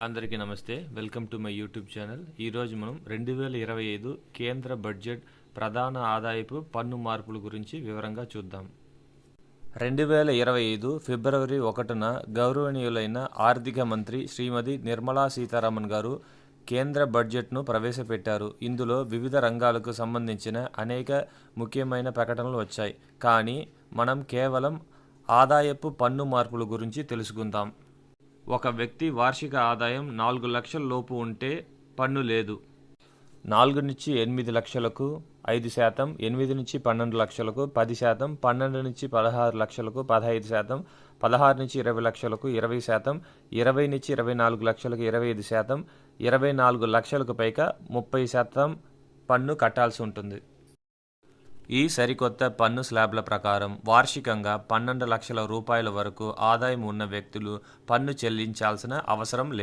అందరికీ నమస్తే. Welcome to my YouTube channel. ఈరోజు మనం 2025 కేంద్ర బడ్జెట్ ప్రధాన ఆదాయపు పన్ను మార్పుల గురించి వివరంగా చూద్దాం. 2025 ఫిబ్రవరి 1న గౌరవనీయులైన ఆర్థిక మంత్రి శ్రీమతి నిర్మలా సీతారామన్ గారు కేంద్ర బడ్జెట్ను ప్రవేశపెట్టారు. ఇందులో వివిధ రంగాలకు సంబంధించిన అనేక ముఖ్యమైన ప్రకటనలు వచ్చాయి. కానీ మనం కేవలం ఆదాయపు పన్ను మార్పుల గురించి తెలుసుకుందాం. ఒక వ్యక్తి వార్షిక ఆదాయం 4 లక్షల లోపు ఉంటే పన్ను లేదు. 4 నుంచి 8 లక్షలకు 5%, 8 నుంచి 12 లక్షలకు 10%, 12 నుంచి 16 లక్షలకు 15%, 16 నుంచి 20 లక్షలకు 20%, 20 నుంచి 24 లక్షలకు 25%, 24 లక్షలకు పైగా 30% పన్ను కట్టాల్సి ఉంటుంది. ఈ సరికొత్త పన్ను స్లాబ్ల ప్రకారం వార్షికంగా 12 లక్షల రూపాయల వరకు ఆదాయం ఉన్న వ్యక్తులు పన్ను చెల్లించాల్సిన అవసరం లేదు.